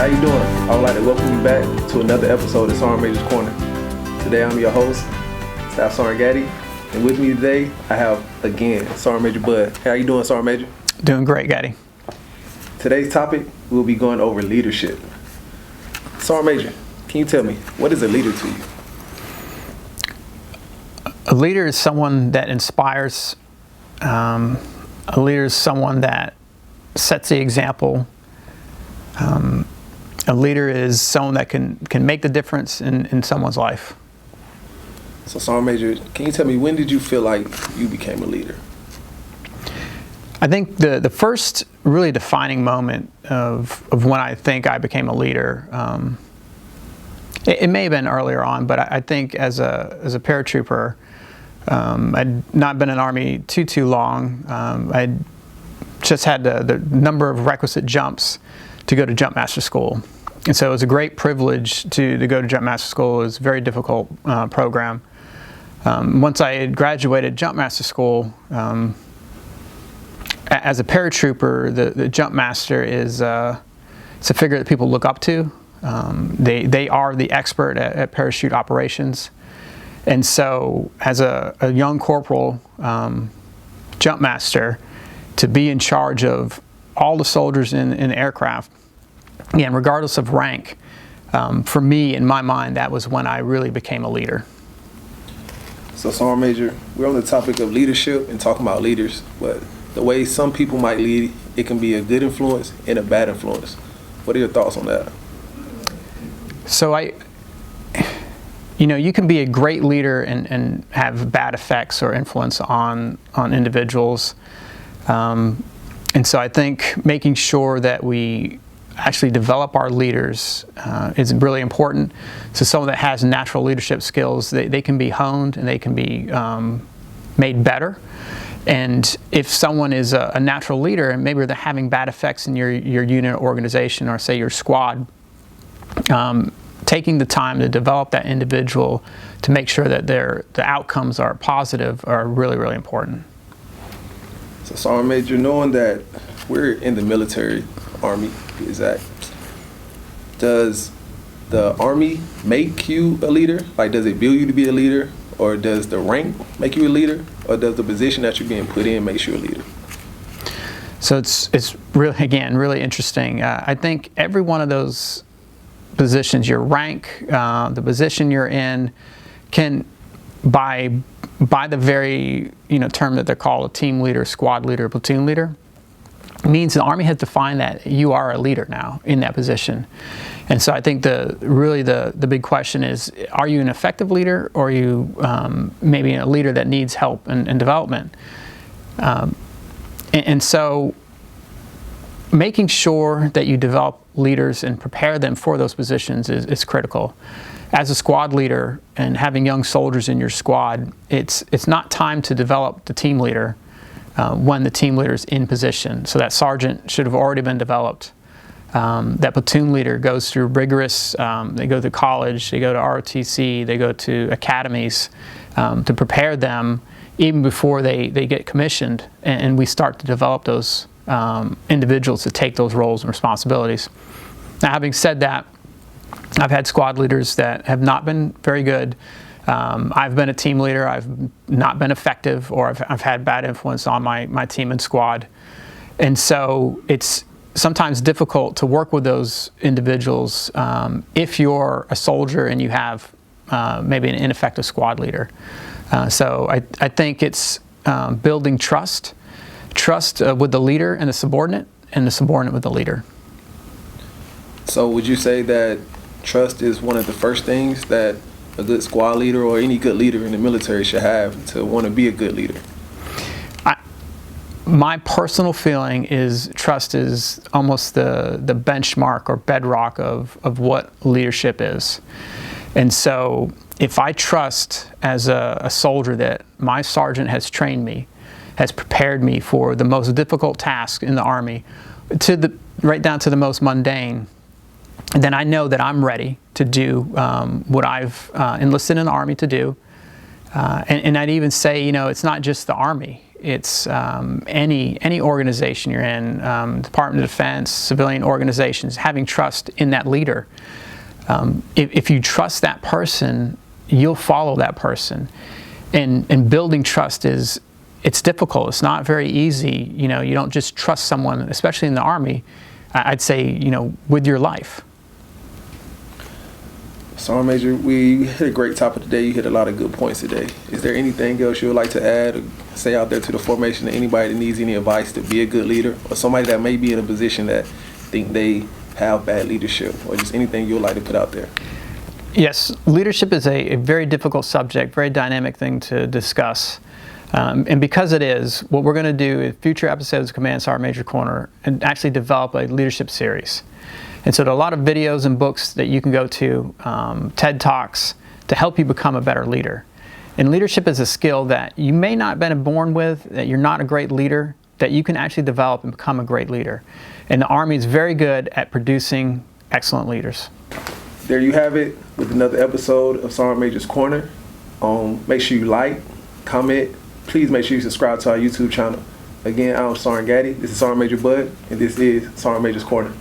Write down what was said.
How you doing? I would like to welcome you back to another episode of Sergeant Major's Corner. Today I'm your host, Staff Sergeant Gaddy, and with me today I have, again, Sergeant Major Budd. How you doing, Sergeant Major? Doing great, Gaddy. Today's topic, we'll be going over leadership. Sergeant Major, can you tell me, what is a leader to you? A leader is someone that inspires. A leader is someone that sets the example. A leader is someone that can make the difference in someone's life. So, Sergeant Major, can you tell me, when did you feel like you became a leader? I think the first really defining moment of when I think I became a leader, it may have been earlier on, but I think as a paratrooper, I'd not been in the Army too long. I'd just had the number of requisite jumps to go to jump master school. And so it was a great privilege to go to jump master school. It was a very difficult program. Once I had graduated jump master school, as a paratrooper, the jump master is it's a figure that people look up to. They are the expert at parachute operations. And so as a young corporal jump master, to be in charge of all the soldiers in the aircraft, again, regardless of rank, for me, in my mind, that was when I really became a leader. So, Sergeant Major, we're on the topic of leadership and talking about leaders, but the way some people might lead, it can be a good influence and a bad influence. What are your thoughts on that? So you can be a great leader and have bad effects or influence on individuals. And so I think making sure that we actually develop our leaders is really important. So someone that has natural leadership skills, they can be honed and they can be made better. And if someone is a natural leader and maybe they're having bad effects in your unit or organization, or say your squad, taking the time to develop that individual to make sure that the outcomes are positive are really, really important. So, Sergeant Major, knowing that we're in the military, Army, exact, does the Army make you a leader? Like, does it build you to be a leader? Or does the rank make you a leader? Or does the position that you're being put in make you a leader? So it's really, again, really interesting. I think every one of those positions, your rank, the position you're in, can, by the very term that they're called, a team leader, squad leader, platoon leader, means the Army has defined that you are a leader now in that position. And so I think the big question is, are you an effective leader, or are you maybe a leader that needs help and development? And so making sure that you develop leaders and prepare them for those positions is critical. As a squad leader and having young soldiers in your squad, it's not time to develop the team leader when the team leader is in position. So that sergeant should have already been developed. That platoon leader goes through rigorous, they go to college, they go to ROTC, they go to academies to prepare them even before they get commissioned, and we start to develop those individuals to take those roles and responsibilities. Now, having said that, I've had squad leaders that have not been very good. I've been a team leader. I've not been effective, or I've had bad influence on my team and squad. And so it's sometimes difficult to work with those individuals if you're a soldier and you have maybe an ineffective squad leader. So I think it's building trust with the leader and the subordinate with the leader. So would you say that trust is one of the first things that a good squad leader or any good leader in the military should have to want to be a good leader? My personal feeling is trust is almost the benchmark or bedrock of what leadership is. And so if I trust as a soldier that my sergeant has trained me, has prepared me for the most difficult task in the Army, right down to the most mundane, then I know that I'm ready to do what I've enlisted in the Army to do. And I'd even say, it's not just the Army. it's any organization you're in, Department of Defense, civilian organizations, having trust in that leader. If you trust that person, you'll follow that person. And building trust it's difficult. It's not very easy. You know, you don't just trust someone, especially in the Army, I'd say, you know, with your life. Sergeant Major, we hit a great topic today. You hit a lot of good points today. Is there anything else you would like to add or say out there to the formation to anybody that needs any advice to be a good leader, or somebody that may be in a position that think they have bad leadership, or just anything you would like to put out there? Yes, leadership is a very difficult subject, very dynamic thing to discuss. And because it is, what we're going to do in future episodes of Command Sergeant Major Corner and actually develop a leadership series. And so there are a lot of videos and books that you can go to, TED Talks, to help you become a better leader. And leadership is a skill that you may not have been born with, that you're not a great leader, that you can actually develop and become a great leader. And the Army is very good at producing excellent leaders. There you have it with another episode of Sergeant Major's Corner. Make sure you like, comment. Please make sure you subscribe to our YouTube channel. Again, I'm Sergeant Gaddy. This is Sergeant Major Budd, and this is Sergeant Major's Corner.